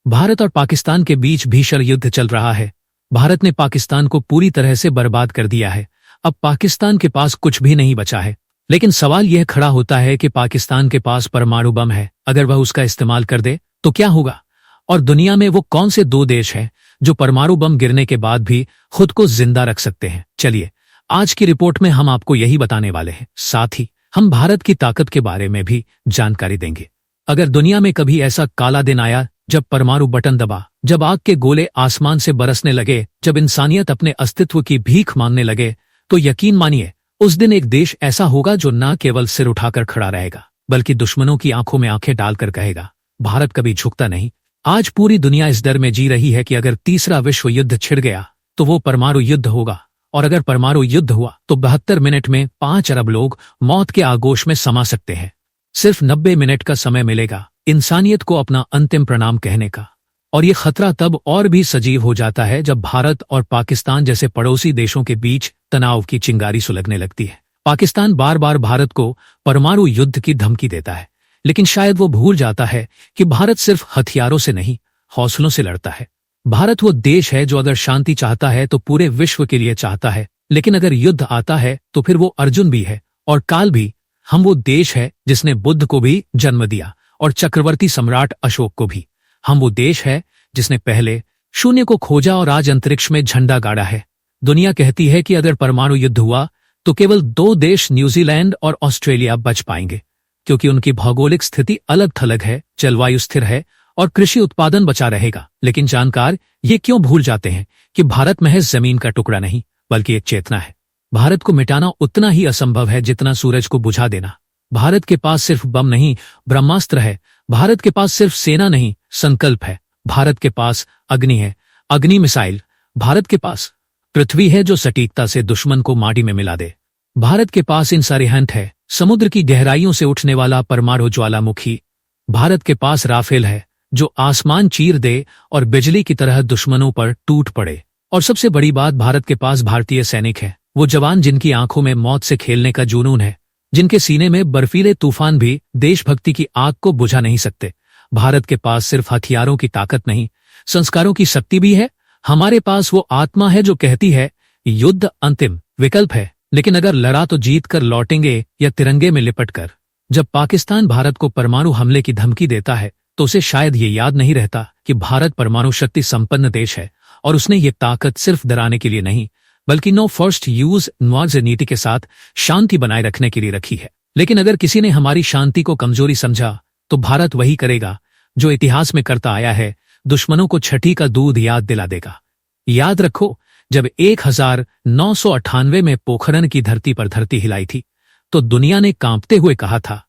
भारत और पाकिस्तान के बीच भीषण युद्ध चल रहा है। भारत ने पाकिस्तान को पूरी तरह से बर्बाद कर दिया है। अब पाकिस्तान के पास कुछ भी नहीं बचा है। लेकिन सवाल यह खड़ा होता है कि पाकिस्तान के पास परमाणु बम है। अगर वह उसका इस्तेमाल कर दे तो क्या होगा? और दुनिया में वो कौन से दो देश हैं जो परमाणु बम गिरने के बाद भी खुद को जिंदा रख सकते हैं? चलिए, आज की रिपोर्ट में हम आपको यही बताने वाले हैं। साथ ही हम भारत की ताकत के बारे में भी जानकारी देंगे। अगर दुनिया में कभी ऐसा काला दिन आया जब परमाणु बटन दबा, जब आग के गोले आसमान से बरसने लगे, जब इंसानियत अपने अस्तित्व की भीख मांगने लगे, तो यकीन मानिए उस दिन एक देश ऐसा होगा जो न केवल सिर उठाकर खड़ा रहेगा बल्कि दुश्मनों की आंखों में आंखें डालकर कहेगा, भारत कभी झुकता नहीं। आज पूरी दुनिया इस डर में जी रही है कि अगर तीसरा विश्व युद्ध छिड़ गया तो वो परमाणु युद्ध होगा, और अगर परमाणु युद्ध हुआ तो 72 मिनट में 5 अरब लोग मौत के आगोश में समा सकते हैं। सिर्फ 90 मिनट का समय मिलेगा इंसानियत को अपना अंतिम प्रणाम कहने का। और ये खतरा तब और भी सजीव हो जाता है जब भारत और पाकिस्तान जैसे पड़ोसी देशों के बीच तनाव की चिंगारी सुलगने लगती है। पाकिस्तान बार बार भारत को परमाणु युद्ध की धमकी देता है, लेकिन शायद वो भूल जाता है कि भारत सिर्फ हथियारों से नहीं, हौसलों से लड़ता है। भारत वो देश है जो अगर शांति चाहता है तो पूरे विश्व के लिए चाहता है, लेकिन अगर युद्ध आता है तो फिर वो अर्जुन भी है और काल भी। हम वो देश है जिसने बुद्ध को भी जन्म दिया और चक्रवर्ती सम्राट अशोक को भी। हम वो देश है जिसने पहले शून्य को खोजा और आज अंतरिक्ष में झंडा गाड़ा है। दुनिया कहती है कि अगर परमाणु युद्ध हुआ तो केवल 2 देश न्यूजीलैंड और ऑस्ट्रेलिया बच पाएंगे, क्योंकि उनकी भौगोलिक स्थिति अलग थलग है, जलवायु स्थिर है और कृषि उत्पादन बचा रहेगा। लेकिन जानकार ये क्यों भूल जाते हैं कि भारत महज जमीन का टुकड़ा नहीं बल्कि एक चेतना है। भारत को मिटाना उतना ही असंभव है जितना सूरज को बुझा देना। भारत के पास सिर्फ बम नहीं, ब्रह्मास्त्र है। भारत के पास सिर्फ सेना नहीं, संकल्प है। भारत के पास अग्नि है, अग्नि मिसाइल। भारत के पास पृथ्वी है जो सटीकता से दुश्मन को माटी में मिला दे। भारत के पास इंसारिहंट है, समुद्र की गहराइयों से उठने वाला परमाणु ज्वालामुखी। भारत के पास राफेल है जो आसमान चीर दे और बिजली की तरह दुश्मनों पर टूट पड़े। और सबसे बड़ी बात, भारत के पास भारतीय सैनिक है, वो जवान जिनकी आंखों में मौत से खेलने का जुनून है, जिनके सीने में बर्फीले तूफान भी देशभक्ति की आग को बुझा नहीं सकते। भारत के पास सिर्फ हथियारों की ताकत नहीं, संस्कारों की शक्ति भी है। हमारे पास वो आत्मा है जो कहती है युद्ध अंतिम विकल्प है, लेकिन अगर लड़ा तो जीत कर लौटेंगे या तिरंगे में लिपट कर। जब पाकिस्तान भारत को परमाणु हमले की धमकी देता है तो उसे शायद ये याद नहीं रहता कि भारत परमाणु शक्ति संपन्न देश है और उसने ये ताकत सिर्फ डराने के लिए नहीं बल्कि नो फर्स्ट यूज नॉर्म्स नीति के साथ शांति बनाए रखने के लिए रखी है। लेकिन अगर किसी ने हमारी शांति को कमजोरी समझा तो भारत वही करेगा जो इतिहास में करता आया है, दुश्मनों को छठी का दूध याद दिला देगा। याद रखो, जब 1998 में पोखरण की धरती पर धरती हिलाई थी तो दुनिया ने कांपते हुए कहा था,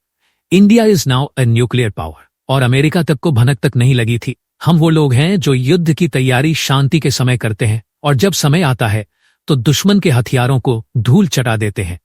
India is now a nuclear power, और अमेरिका तक को भनक तक नहीं लगी थी। हम वो लोग हैं जो युद्ध की तैयारी शांति के समय करते हैं और जब समय आता है तो दुश्मन के हथियारों को धूल चटा देते हैं।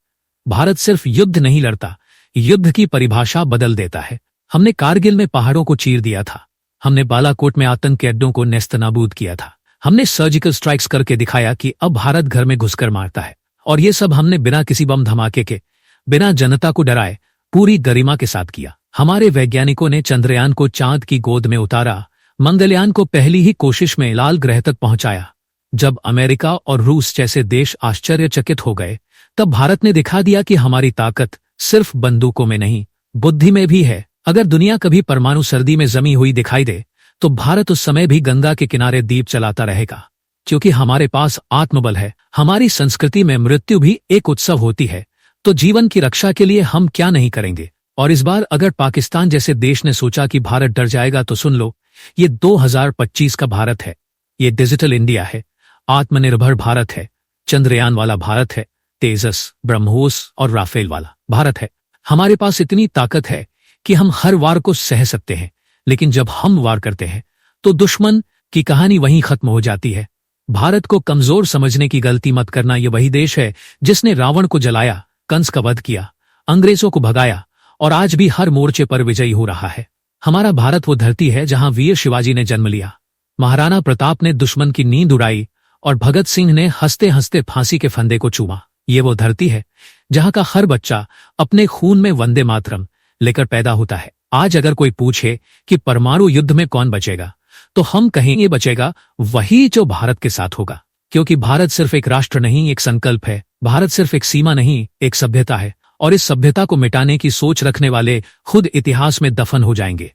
भारत सिर्फ युद्ध नहीं लड़ता, युद्ध की परिभाषा बदल देता है। हमने कारगिल में पहाड़ों को चीर दिया था, हमने बालाकोट में आतंक के अड्डों को नेस्तनाबूद किया था, हमने सर्जिकल स्ट्राइक्स करके दिखाया कि अब भारत घर में घुसकर मारता है। और ये सब हमने बिना किसी बम धमाके के, बिना जनता को डराए, पूरी गरिमा के साथ किया। हमारे वैज्ञानिकों ने चंद्रयान को चांद की गोद में उतारा, मंगलयान को पहली ही कोशिश में लाल ग्रह तक पहुंचाया। जब अमेरिका और रूस जैसे देश आश्चर्यचकित हो गए तब भारत ने दिखा दिया कि हमारी ताकत सिर्फ बंदूकों में नहीं, बुद्धि में भी है। अगर दुनिया कभी परमाणु सर्दी में जमी हुई दिखाई दे तो भारत उस समय भी गंगा के किनारे दीप चलाता रहेगा, क्योंकि हमारे पास आत्मबल है। हमारी संस्कृति में मृत्यु भी एक उत्सव होती है, तो जीवन की रक्षा के लिए हम क्या नहीं करेंगे। और इस बार अगर पाकिस्तान जैसे देश ने सोचा कि भारत डर जाएगा तो सुन लो, ये 2025 का भारत है, ये डिजिटल इंडिया है, आत्मनिर्भर भारत है, चंद्रयान वाला भारत है, तेजस, ब्रह्मोस और राफेल वाला भारत है। हमारे पास इतनी ताकत है कि हम हर वार को सह सकते हैं, लेकिन जब हम वार करते हैं तो दुश्मन की कहानी वहीं खत्म हो जाती है। भारत को कमजोर समझने की गलती मत करना। ये वही देश है जिसने रावण को जलाया, कंस का वध किया, अंग्रेजों को भगाया और आज भी हर मोर्चे पर विजयी हो रहा है। हमारा भारत वो धरती है जहां वीर शिवाजी ने जन्म लिया, महाराणा प्रताप ने दुश्मन की नींद उड़ाई और भगत सिंह ने हंसते हंसते फांसी के फंदे को चूमा। ये वो धरती है जहां का हर बच्चा अपने खून में वंदे मातरम लेकर पैदा होता है। आज अगर कोई पूछे कि परमाणु युद्ध में कौन बचेगा तो हम कहेंगे बचेगा वही जो भारत के साथ होगा। क्योंकि भारत सिर्फ एक राष्ट्र नहीं, एक संकल्प है। भारत सिर्फ एक सीमा नहीं, एक सभ्यता है। और इस सभ्यता को मिटाने की सोच रखने वाले खुद इतिहास में दफन हो जाएंगे।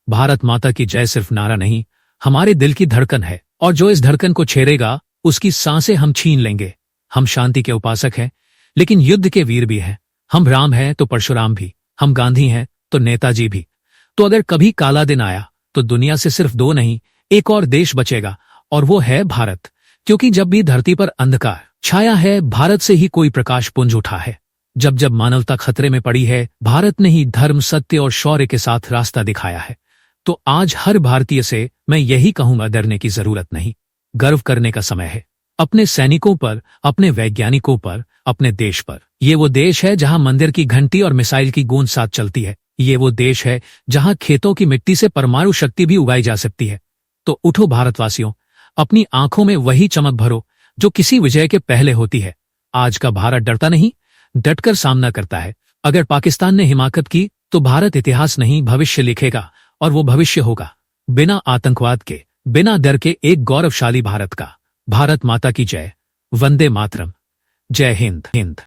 भारत माता की जय सिर्फ नारा नहीं, हमारे दिल की धड़कन है। और जो इस धड़कन को छेड़ेगा उसकी सांसें हम छीन लेंगे। हम शांति के उपासक हैं, लेकिन युद्ध के वीर भी हैं। हम राम हैं तो परशुराम भी, हम गांधी हैं तो नेताजी भी। तो अगर कभी काला दिन आया तो दुनिया से सिर्फ दो नहीं, एक और देश बचेगा, और वो है भारत। क्योंकि जब भी धरती पर अंधकार छाया है, भारत से ही कोई प्रकाश पुंज उठा है। जब जब मानवता खतरे में पड़ी है, भारत ने ही धर्म, सत्य और शौर्य के साथ रास्ता दिखाया है। तो आज हर भारतीय से मैं यही कहूंगा, डरने की जरूरत नहीं, गर्व करने का समय है। अपने सैनिकों पर, अपने वैज्ञानिकों पर, अपने देश पर। ये वो देश है जहां मंदिर की घंटी और मिसाइल की गूंज साथ चलती है। ये वो देश है जहां खेतों की मिट्टी से परमाणु शक्ति भी उगाई जा सकती है। तो उठो भारतवासियों, अपनी आंखों में वही चमक भरो जो किसी विजय के पहले होती है। आज का भारत डरता नहीं, डटकर सामना करता है। अगर पाकिस्तान ने हिमाकत की तो भारत इतिहास नहीं, भविष्य लिखेगा। और वो भविष्य होगा बिना आतंकवाद के, बिना डर के, एक गौरवशाली भारत का। भारत माता की जय। वंदे मातरम। जय हिंद।